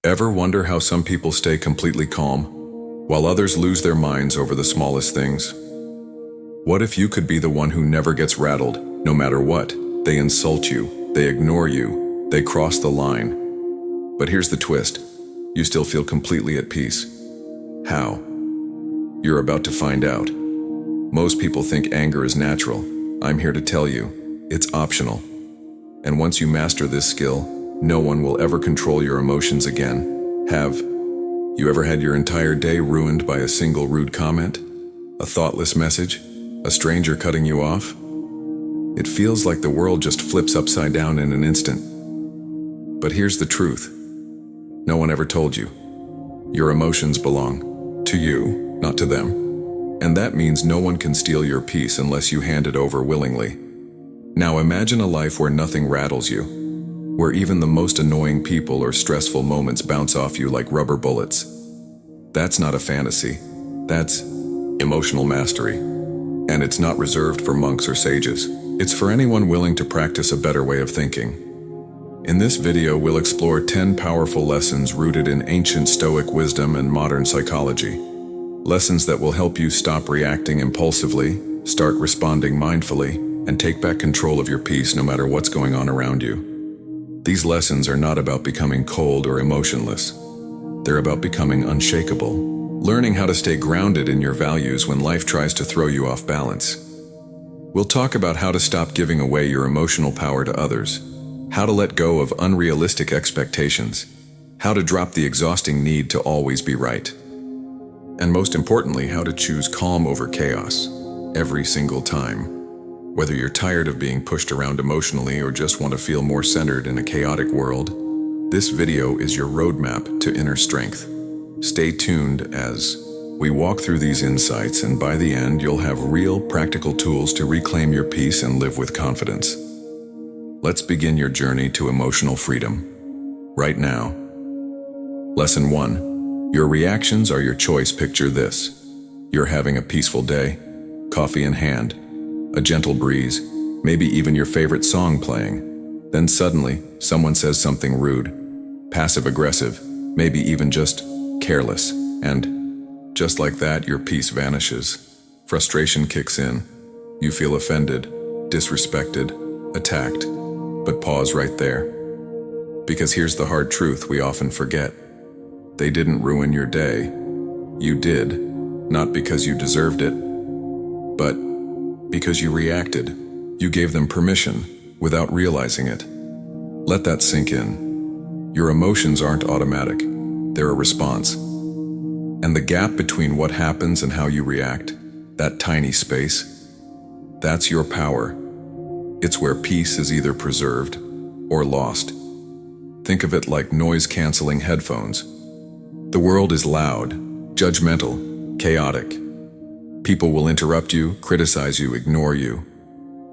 Ever wonder how some people stay completely calm, while others lose their minds over the smallest things? What if you could be the one who never gets rattled, no matter what? They insult you, they ignore you, they cross the line. But here's the twist. You still feel completely at peace. How? You're about to find out. Most people think anger is natural. I'm here to tell you, it's optional. And once you master this skill, no one will ever control your emotions again. Have you ever had your entire day ruined by a single rude comment? A thoughtless message? A stranger cutting you off? It feels like the world just flips upside down in an instant. But here's the truth. No one ever told you. Your emotions belong to you, not to them. And that means no one can steal your peace unless you hand it over willingly. Now imagine a life where nothing rattles you, where even the most annoying people or stressful moments bounce off you like rubber bullets. That's not a fantasy. That's emotional mastery. And it's not reserved for monks or sages. It's for anyone willing to practice a better way of thinking. In this video, we'll explore 10 powerful lessons rooted in ancient Stoic wisdom and modern psychology. Lessons that will help you stop reacting impulsively, start responding mindfully, and take back control of your peace no matter what's going on around you. These lessons are not about becoming cold or emotionless. They're about becoming unshakable, learning how to stay grounded in your values when life tries to throw you off balance. We'll talk about how to stop giving away your emotional power to others, how to let go of unrealistic expectations, how to drop the exhausting need to always be right, and most importantly, how to choose calm over chaos every single time. Whether you're tired of being pushed around emotionally or just want to feel more centered in a chaotic world, this video is your roadmap to inner strength. Stay tuned as we walk through these insights, and by the end, you'll have real, practical tools to reclaim your peace and live with confidence. Let's begin your journey to emotional freedom right now. Lesson 1. Your reactions are your choice. Picture this. You're having a peaceful day, coffee in hand, a gentle breeze, maybe even your favorite song playing. Then suddenly, someone says something rude, passive-aggressive, maybe even just careless, and just like that, your peace vanishes. Frustration kicks in. You feel offended, disrespected, attacked. But pause right there. Because here's the hard truth we often forget. They didn't ruin your day. You did, not because you deserved it, but because you reacted. You gave them permission without realizing it. Let that sink in. Your emotions aren't automatic. They're a response. And the gap between what happens and how you react, that tiny space, that's your power. It's where peace is either preserved or lost. Think of it like noise-canceling headphones. The world is loud, judgmental, chaotic. People will interrupt you, criticize you, ignore you.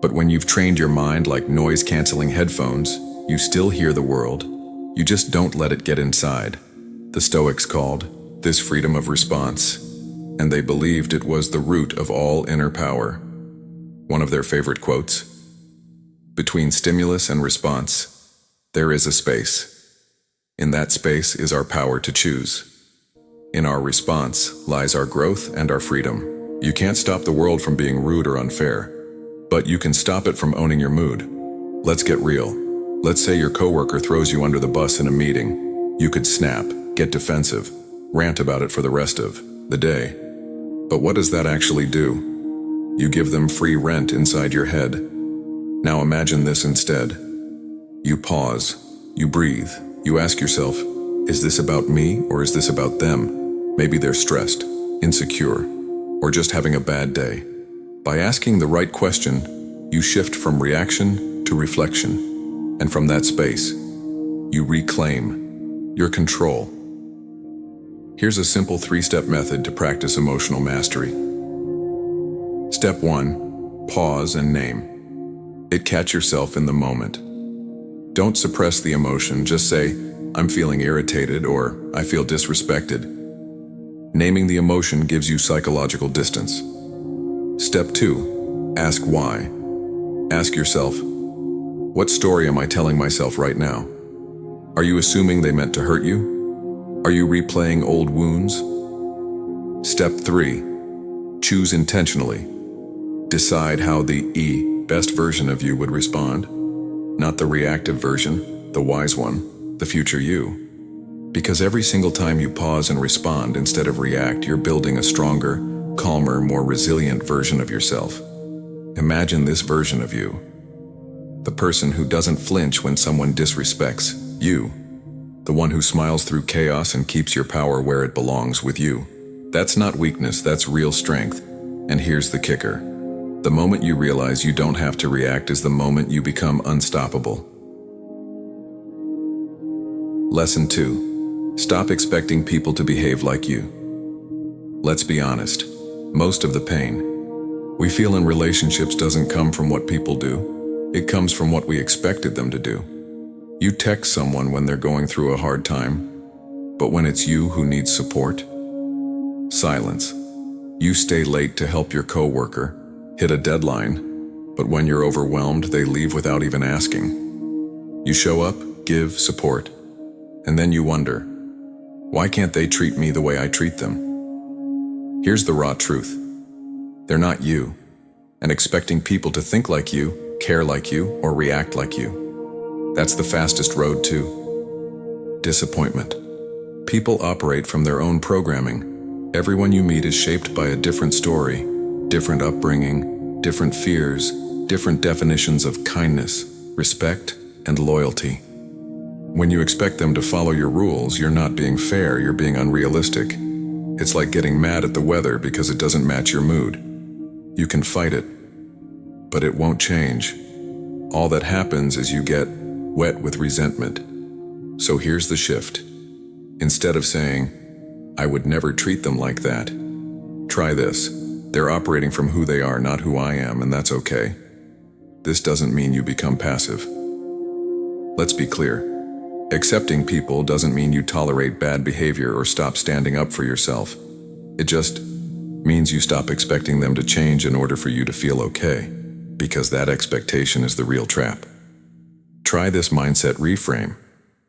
But when you've trained your mind like noise-canceling headphones, you still hear the world. You just don't let it get inside. The Stoics called this freedom of response, and they believed it was the root of all inner power. One of their favorite quotes: between stimulus and response, there is a space. In that space is our power to choose. In our response lies our growth and our freedom. You can't stop the world from being rude or unfair, but you can stop it from owning your mood. Let's get real. Let's say your coworker throws you under the bus in a meeting. You could snap, get defensive, rant about it for the rest of the day. But what does that actually do? You give them free rent inside your head. Now imagine this instead. You pause, you breathe, you ask yourself, is this about me or is this about them? Maybe they're stressed, insecure, or just having a bad day. By asking the right question, you shift from reaction to reflection. And from that space, you reclaim your control. Here's a simple 3-step method to practice emotional mastery. Step 1. Pause and name it. Catch yourself in the moment. Don't suppress the emotion, just say, I'm feeling irritated or I feel disrespected. Naming the emotion gives you psychological distance. Step 2. Ask why. Ask yourself, what story am I telling myself right now? Are you assuming they meant to hurt you? Are you replaying old wounds? Step 3. Choose intentionally. Decide how the best version of you would respond. Not the reactive version, the wise one, the future you. Because every single time you pause and respond instead of react, you're building a stronger, calmer, more resilient version of yourself. Imagine this version of you. The person who doesn't flinch when someone disrespects you. The one who smiles through chaos and keeps your power where it belongs, with you. That's not weakness, that's real strength. And here's the kicker. The moment you realize you don't have to react is the moment you become unstoppable. Lesson 2. Stop expecting people to behave like you. Let's be honest. Most of the pain we feel in relationships doesn't come from what people do. It comes from what we expected them to do. You text someone when they're going through a hard time, but when it's you who needs support, silence. You stay late to help your coworker, hit a deadline, but when you're overwhelmed, they leave without even asking. You show up, give support, and then you wonder, why can't they treat me the way I treat them? Here's the raw truth. They're not you, and expecting people to think like you, care like you, or react like you. That's the fastest road to disappointment. People operate from their own programming. Everyone you meet is shaped by a different story, different upbringing, different fears, different definitions of kindness, respect, and loyalty. When you expect them to follow your rules, you're not being fair, you're being unrealistic. It's like getting mad at the weather because it doesn't match your mood. You can fight it, but it won't change. All that happens is you get wet with resentment. So here's the shift. Instead of saying, I would never treat them like that, try this. They're operating from who they are, not who I am, and that's okay. This doesn't mean you become passive. Let's be clear. Accepting people doesn't mean you tolerate bad behavior or stop standing up for yourself. It just means you stop expecting them to change in order for you to feel okay, because that expectation is the real trap. Try this mindset reframe.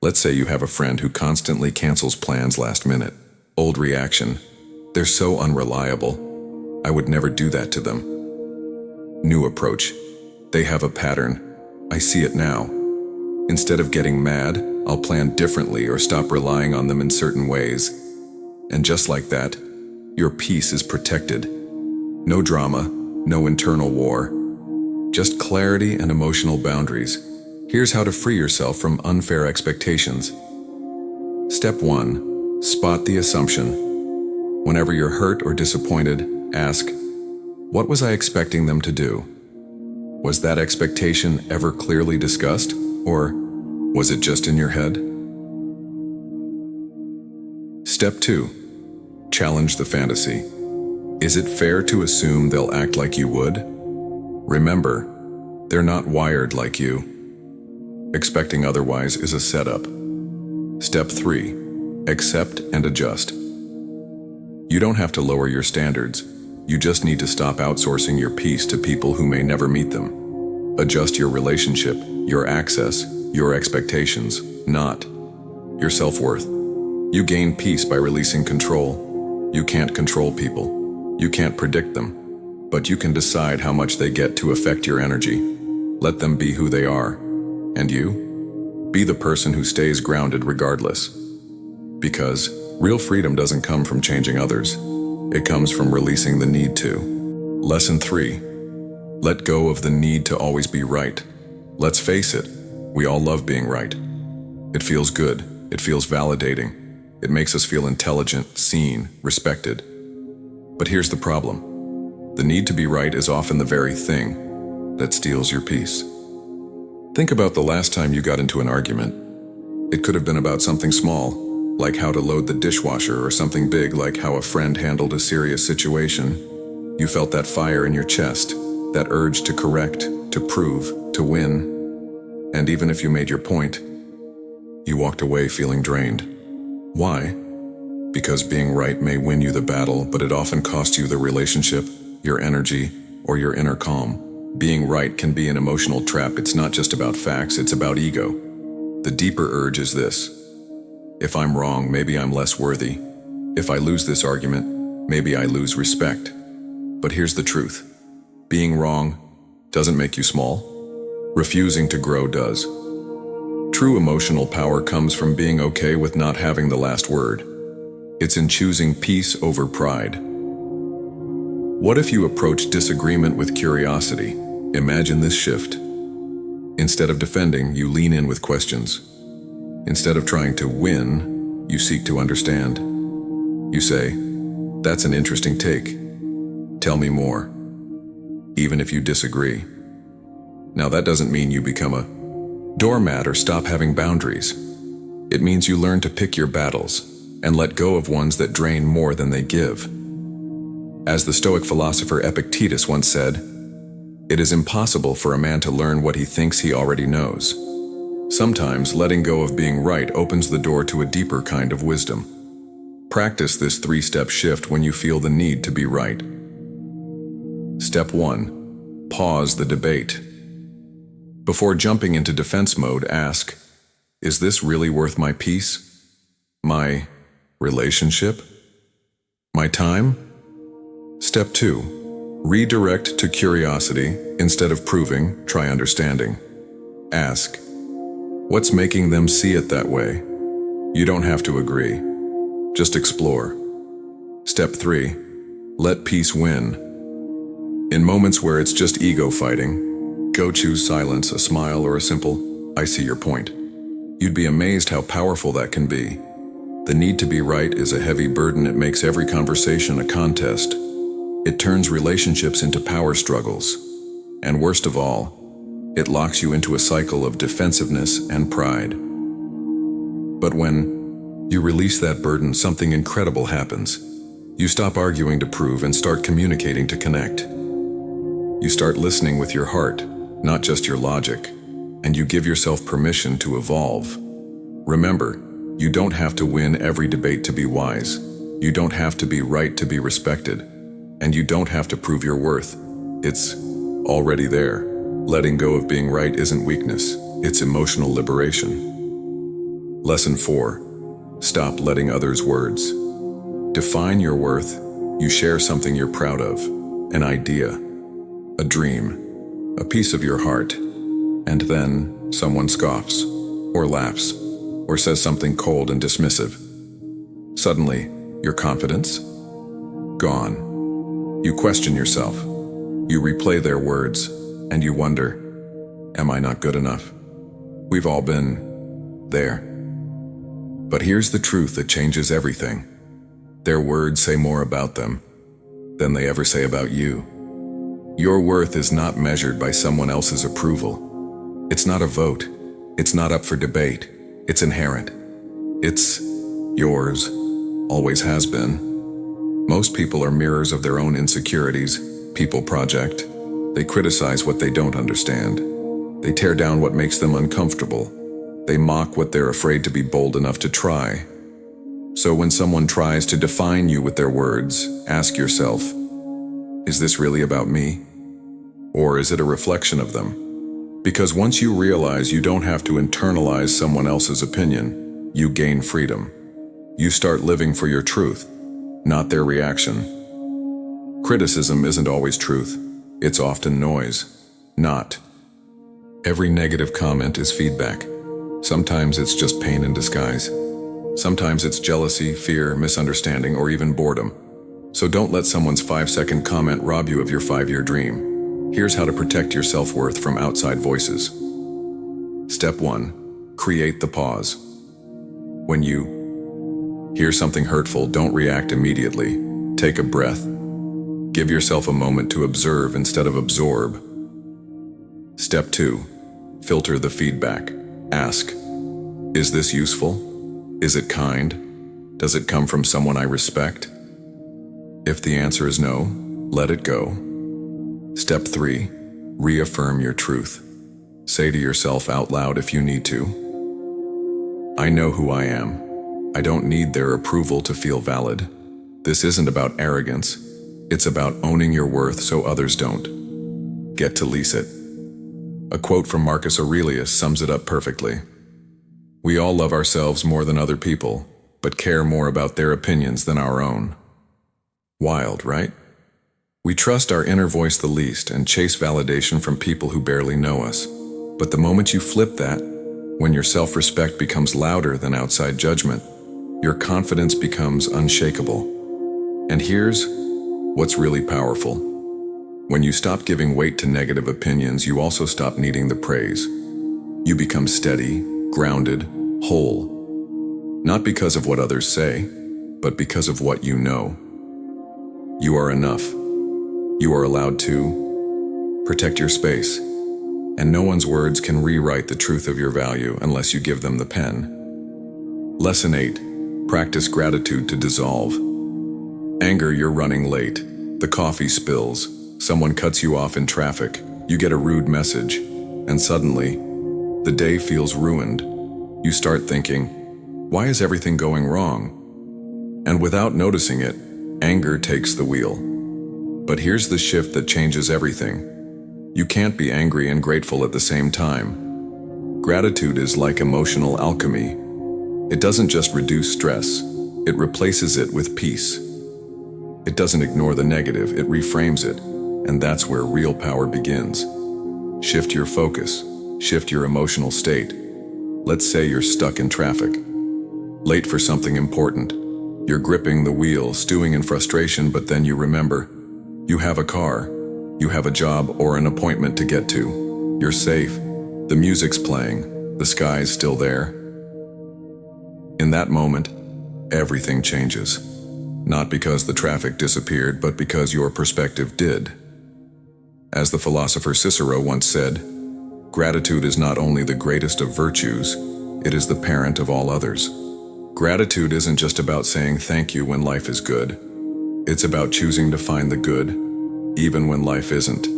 Let's say you have a friend who constantly cancels plans last minute. Old reaction. They're so unreliable. I would never do that to them. New approach. They have a pattern. I see it now. Instead of getting mad, I'll plan differently or stop relying on them in certain ways. And just like that, your peace is protected. No drama, no internal war. Just clarity and emotional boundaries. Here's how to free yourself from unfair expectations. Step 1. Spot the assumption. Whenever you're hurt or disappointed, ask, what was I expecting them to do? Was that expectation ever clearly discussed, or was it just in your head? Step 2. Challenge the fantasy. Is it fair to assume they'll act like you would? Remember, they're not wired like you. Expecting otherwise is a setup. Step 3. Accept and adjust. You don't have to lower your standards. You just need to stop outsourcing your peace to people who may never meet them. Adjust your relationship, your access, your expectations, not your self-worth. You gain peace by releasing control. You can't control people. You can't predict them. But you can decide how much they get to affect your energy. Let them be who they are. And you? Be the person who stays grounded regardless. Because real freedom doesn't come from changing others. It comes from releasing the need to. Lesson 3. Let go of the need to always be right. Let's face it, we all love being right. It feels good. It feels validating. It makes us feel intelligent, seen, respected. But here's the problem. The need to be right is often the very thing that steals your peace. Think about the last time you got into an argument. It could have been about something small, like how to load the dishwasher, or something big like how a friend handled a serious situation. You felt that fire in your chest, that urge to correct, to prove, to win. And even if you made your point, you walked away feeling drained. Why? Because being right may win you the battle, but it often costs you the relationship, your energy, or your inner calm. Being right can be an emotional trap. It's not just about facts, it's about ego. The deeper urge is this: If I'm wrong, maybe I'm less worthy. If I lose this argument, maybe I lose respect. But here's the truth. Being wrong doesn't make you small. Refusing to grow does. True emotional power comes from being okay with not having the last word. It's in choosing peace over pride. What if you approach disagreement with curiosity? Imagine this shift. Instead of defending, you lean in with questions. Instead of trying to win, you seek to understand. You say, "That's an interesting take. Tell me more." Even if you disagree. Now that doesn't mean you become a doormat or stop having boundaries. It means you learn to pick your battles and let go of ones that drain more than they give. As the Stoic philosopher Epictetus once said, "It is impossible for a man to learn what he thinks he already knows." Sometimes letting go of being right opens the door to a deeper kind of wisdom. Practice this 3-step shift when you feel the need to be right. Step 1. Pause the debate. Before jumping into defense mode, ask, is this really worth my peace? My relationship? My time? Step 2. Redirect to curiosity. Instead of proving, try understanding. Ask, what's making them see it that way? You don't have to agree. Just explore. Step 3. Let peace win. In moments where it's just ego fighting, go choose silence, a smile, or a simple, "I see your point." You'd be amazed how powerful that can be. The need to be right is a heavy burden. It makes every conversation a contest. It turns relationships into power struggles. And worst of all, it locks you into a cycle of defensiveness and pride. But when you release that burden, something incredible happens. You stop arguing to prove and start communicating to connect. You start listening with your heart, not just your logic, and you give yourself permission to evolve. Remember, you don't have to win every debate to be wise. You don't have to be right to be respected. And you don't have to prove your worth. It's already there. Letting go of being right isn't weakness, it's emotional liberation. Lesson 4. Stop letting others' words define your worth. You share something you're proud of, an idea, a dream, a piece of your heart, and then someone scoffs, or laughs, or says something cold and dismissive. Suddenly, your confidence? Gone. You question yourself. You replay their words, and you wonder, am I not good enough? We've all been there. But here's the truth that changes everything. Their words say more about them than they ever say about you. Your worth is not measured by someone else's approval. It's not a vote. It's not up for debate. It's inherent. It's yours. Always has been. Most people are mirrors of their own insecurities. People project. They criticize what they don't understand. They tear down what makes them uncomfortable. They mock what they're afraid to be bold enough to try. So when someone tries to define you with their words, ask yourself, is this really about me? Or is it a reflection of them? Because once you realize you don't have to internalize someone else's opinion, you gain freedom. You start living for your truth, not their reaction. Criticism isn't always truth. It's often noise. Not every negative comment is feedback. Sometimes it's just pain in disguise. Sometimes it's jealousy, fear, misunderstanding, or even boredom. So don't let someone's 5-second comment rob you of your 5-year dream. Here's how to protect your self-worth from outside voices. Step 1. Create the pause. When you hear something hurtful, don't react immediately. Take a breath. Give yourself a moment to observe instead of absorb. Step 2. Filter the feedback. Ask, is this useful? Is it kind? Does it come from someone I respect? If the answer is no, let it go. Step 3. Reaffirm your truth. Say to yourself out loud if you need to, I know who I am. I don't need their approval to feel valid. This isn't about arrogance. It's about owning your worth so others don't. Get to lease it. A quote from Marcus Aurelius sums it up perfectly. We all love ourselves more than other people, but care more about their opinions than our own. Wild, right? We trust our inner voice the least and chase validation from people who barely know us. But the moment you flip that, when your self-respect becomes louder than outside judgment, your confidence becomes unshakable. And here's what's really powerful. When you stop giving weight to negative opinions, you also stop needing the praise. You become steady, grounded, whole. Not because of what others say, but because of what you know. You are enough. You are allowed to protect your space. And no one's words can rewrite the truth of your value unless you give them the pen. Lesson 8. Practice gratitude to dissolve. Anger, you're running late. The coffee spills. Someone cuts you off in traffic. You get a rude message. And suddenly, the day feels ruined. You start thinking, why is everything going wrong? And without noticing it, anger takes the wheel. But here's the shift that changes everything. You can't be angry and grateful at the same time. Gratitude is like emotional alchemy. It doesn't just reduce stress, it replaces it with peace. It doesn't ignore the negative, it reframes it, and that's where real power begins. Shift your focus, shift your emotional state. Let's say you're stuck in traffic, late for something important. You're gripping the wheel, stewing in frustration, but then you remember, you have a car, you have a job or an appointment to get to. You're safe, the music's playing, the sky's still there. In that moment, everything changes. Not because the traffic disappeared, but because your perspective did. As the philosopher Cicero once said, gratitude is not only the greatest of virtues, it is the parent of all others. Gratitude isn't just about saying thank you when life is good. It's about choosing to find the good, even when life isn't.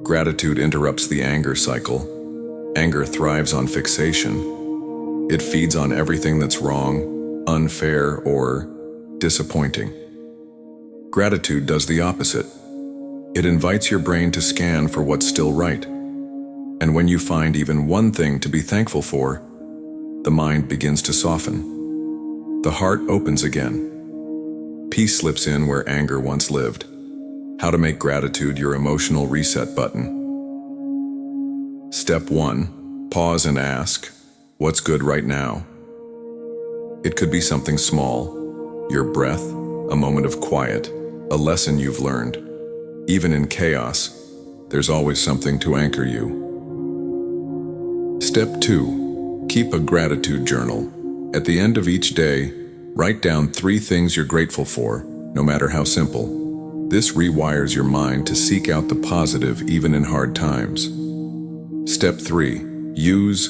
Gratitude interrupts the anger cycle. Anger thrives on fixation. It feeds on everything that's wrong, unfair, or disappointing. Gratitude does the opposite. It invites your brain to scan for what's still right. And when you find even one thing to be thankful for, the mind begins to soften. The heart opens again. Peace slips in where anger once lived. How to make gratitude your emotional reset button. Step 1. Pause and ask, what's good right now? It could be something small, your breath, a moment of quiet, a lesson you've learned. Even in chaos, there's always something to anchor you. Step 2. Keep a gratitude journal. At the end of each day, write down 3 things you're grateful for, no matter how simple. This rewires your mind to seek out the positive even in hard times. Step 3. Use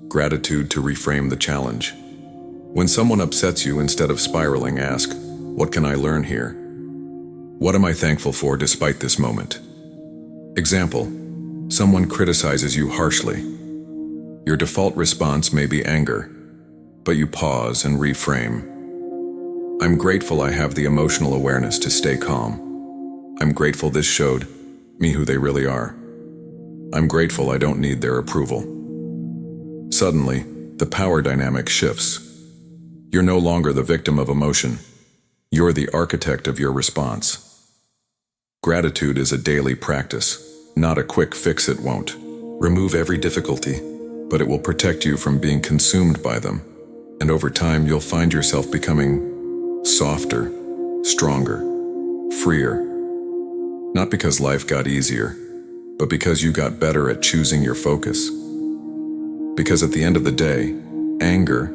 gratitude to reframe the challenge. When someone upsets you, instead of spiraling, ask, what can I learn here? What am I thankful for despite this moment? Example, someone criticizes you harshly. Your default response may be anger, but you pause and reframe. I'm grateful I have the emotional awareness to stay calm. I'm grateful this showed me who they really are. I'm grateful I don't need their approval. Suddenly, the power dynamic shifts. You're no longer the victim of emotion. You're the architect of your response. Gratitude is a daily practice, not a quick fix. It won't remove every difficulty, but it will protect you from being consumed by them. And over time, you'll find yourself becoming softer, stronger, freer. Not because life got easier, but because you got better at choosing your focus. Because at the end of the day, anger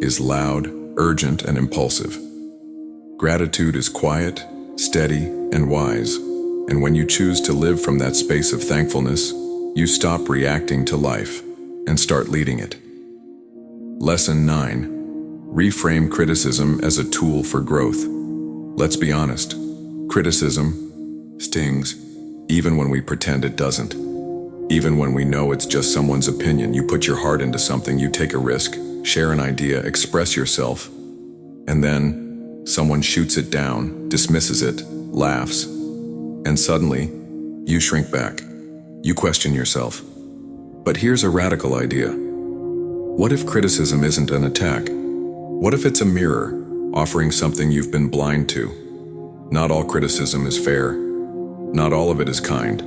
is loud, urgent, and impulsive. Gratitude is quiet, steady, and wise. And when you choose to live from that space of thankfulness, you stop reacting to life and start leading it. Lesson 9. Reframe criticism as a tool for growth. Let's be honest, criticism stings, even when we pretend it doesn't. Even when we know it's just someone's opinion, you put your heart into something, you take a risk, share an idea, express yourself, and then someone shoots it down, dismisses it, laughs, and suddenly you shrink back. You question yourself. But here's a radical idea. What if criticism isn't an attack? What if it's a mirror, offering something you've been blind to? Not all criticism is fair. Not all of it is kind.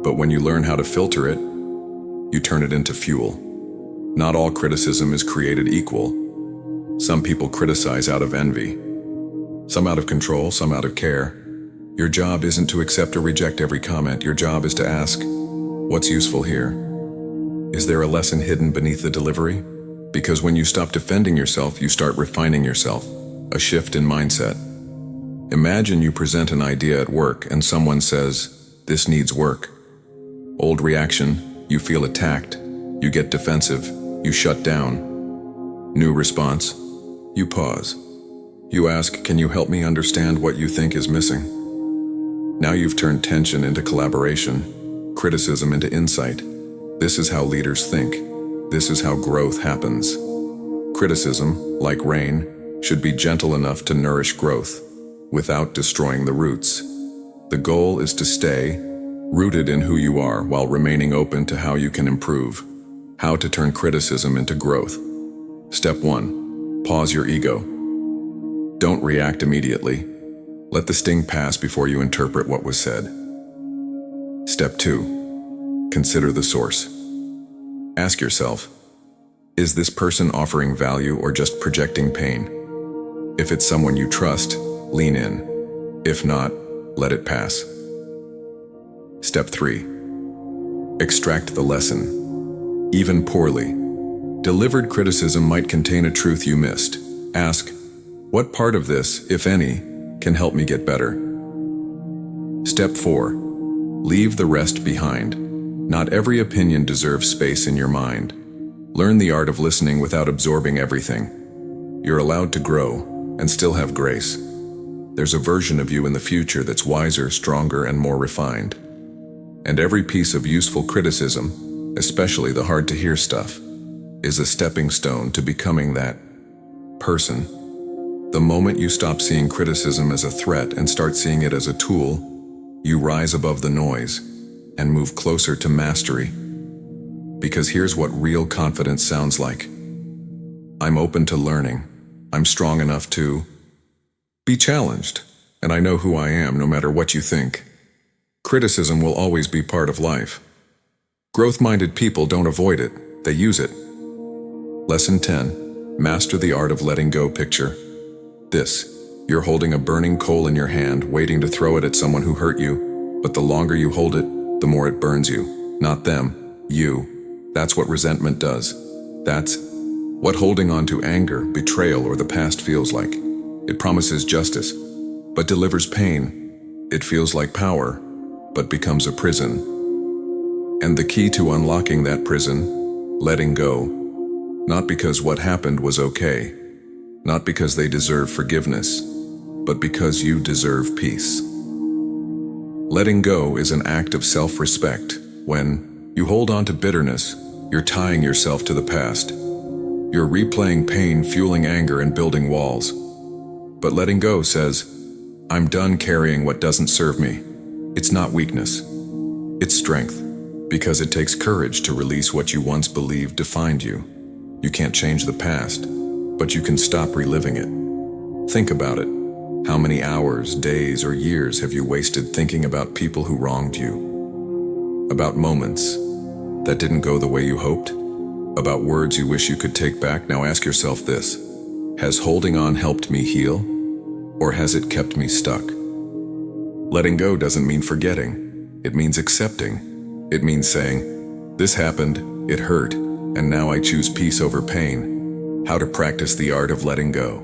But when you learn how to filter it, you turn it into fuel. Not all criticism is created equal. Some people criticize out of envy. Some out of control, some out of care. Your job isn't to accept or reject every comment. Your job is to ask, what's useful here? Is there a lesson hidden beneath the delivery? Because when you stop defending yourself, you start refining yourself. A shift in mindset. Imagine you present an idea at work and someone says, this needs work. Old reaction, you feel attacked. You get defensive. You shut down. New response, you pause. You ask, can you help me understand what you think is missing? Now you've turned tension into collaboration, criticism into insight. This is how leaders think. This is how growth happens. Criticism, like rain, should be gentle enough to nourish growth, without destroying the roots. The goal is to stay rooted in who you are while remaining open to how you can improve. How to turn criticism into growth. Step 1. Pause your ego. Don't react immediately. Let the sting pass before you interpret what was said. Step 2. Consider the source. Ask yourself, is this person offering value or just projecting pain? If it's someone you trust, lean in. If not, let it pass. Step 3. Extract the lesson. Even poorly, delivered criticism might contain a truth you missed. Ask, what part of this, if any, can help me get better? Step 4. Leave the rest behind. Not every opinion deserves space in your mind. Learn the art of listening without absorbing everything. You're allowed to grow and still have grace. There's a version of you in the future that's wiser, stronger, and more refined. And every piece of useful criticism, especially the hard-to-hear stuff, is a stepping stone to becoming that person. The moment you stop seeing criticism as a threat and start seeing it as a tool, you rise above the noise and move closer to mastery. Because here's what real confidence sounds like. I'm open to learning. I'm strong enough to be challenged, and I know who I am no matter what you think. Criticism will always be part of life. Growth-minded people don't avoid it, they use it. Lesson 10. Master the art of letting go. Picture this. You're holding a burning coal in your hand, waiting to throw it at someone who hurt you, but the longer you hold it, the more it burns you. Not them, you. That's what resentment does. That's what holding on to anger, betrayal, or the past feels like. It promises justice, but delivers pain. It feels like power, but becomes a prison. And the key to unlocking that prison, letting go. Not because what happened was okay. Not because they deserve forgiveness, but because you deserve peace. Letting go is an act of self-respect. When you hold on to bitterness, you're tying yourself to the past. You're replaying pain, fueling anger, and building walls. But letting go says, I'm done carrying what doesn't serve me. It's not weakness. It's strength, because it takes courage to release what you once believed defined you. You can't change the past, but you can stop reliving it. Think about it. How many hours, days, or years have you wasted thinking about people who wronged you? About moments that didn't go the way you hoped? About words you wish you could take back? Now ask yourself this. Has holding on helped me heal? Or has it kept me stuck? Letting go doesn't mean forgetting. It means accepting. It means saying, this happened, it hurt, and now I choose peace over pain. How to practice the art of letting go.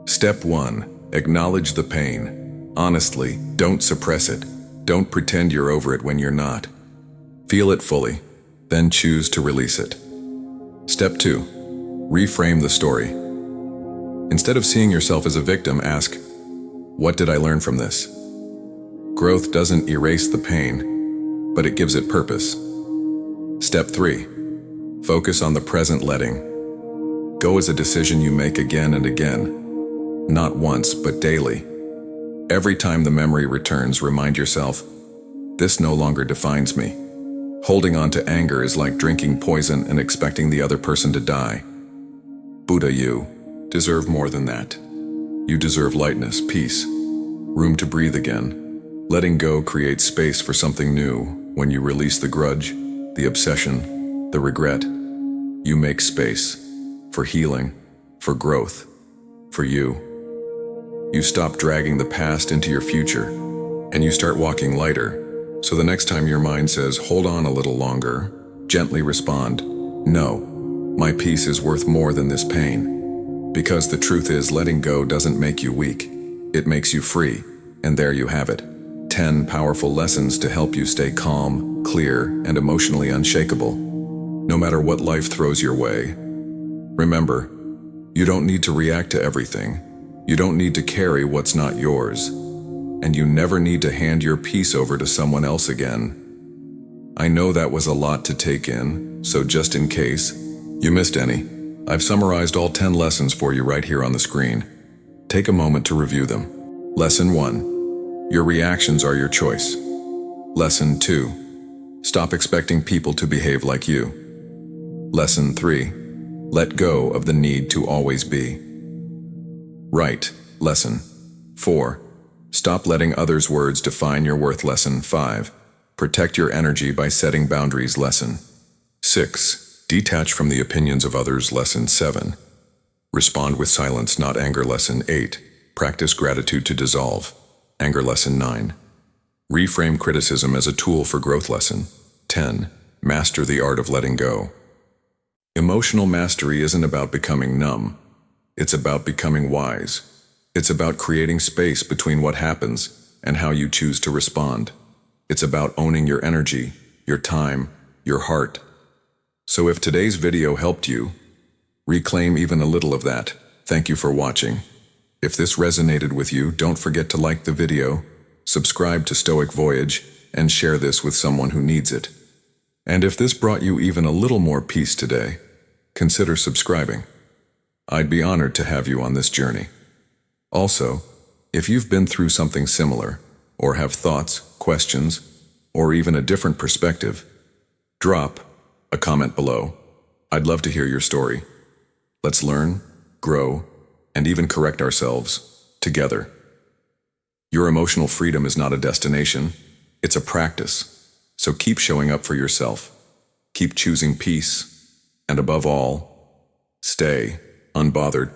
Step 1. Acknowledge the pain. Honestly, don't suppress it. Don't pretend you're over it when you're not. Feel it fully, then choose to release it. Step 2. Reframe the story. Instead of seeing yourself as a victim, ask, what did I learn from this? Growth doesn't erase the pain, but it gives it purpose. Step 3. Focus on the present. Letting go is a decision you make again and again. Not once, but daily. Every time the memory returns, remind yourself, this no longer defines me. Holding on to anger is like drinking poison and expecting the other person to die. Buddha, you deserve more than that. You deserve lightness, peace, room to breathe again. Letting go creates space for something new. When you release the grudge, the obsession, the regret, you make space for healing, for growth, for you. You stop dragging the past into your future, and you start walking lighter. So the next time your mind says, hold on a little longer, gently respond, no, my peace is worth more than this pain. Because the truth is, letting go doesn't make you weak. It makes you free. And there you have it. 10 powerful lessons to help you stay calm, clear, and emotionally unshakable, no matter what life throws your way. Remember, you don't need to react to everything. You don't need to carry what's not yours. And you never need to hand your peace over to someone else again. I know that was a lot to take in, so just in case you missed any, I've summarized all 10 lessons for you right here on the screen. Take a moment to review them. Lesson 1. Your reactions are your choice. Lesson 2. Stop expecting people to behave like you. Lesson 3. Let go of the need to always be right. Lesson 4. Stop letting others' words define your worth. Lesson 5. Protect your energy by setting boundaries. Lesson 6. Detach from the opinions of others. Lesson 7. Respond with silence, not anger. Lesson 8. Practice gratitude to dissolve anger. Lesson 9. Reframe criticism as a tool for growth. Lesson 10. Master the art of letting go. Emotional mastery isn't about becoming numb. It's about becoming wise. It's about creating space between what happens and how you choose to respond. It's about owning your energy, your time, your heart. So if today's video helped you, reclaim even a little of that. Thank you for watching. If this resonated with you, don't forget to like the video, subscribe to Stoic Voyage, and share this with someone who needs it. And if this brought you even a little more peace today, consider subscribing. I'd be honored to have you on this journey. Also, if you've been through something similar, or have thoughts, questions, or even a different perspective, drop a comment below. I'd love to hear your story. Let's learn, grow, and even correct ourselves together. Your emotional freedom is not a destination, it's a practice. So keep showing up for yourself, keep choosing peace, and above all, stay unbothered.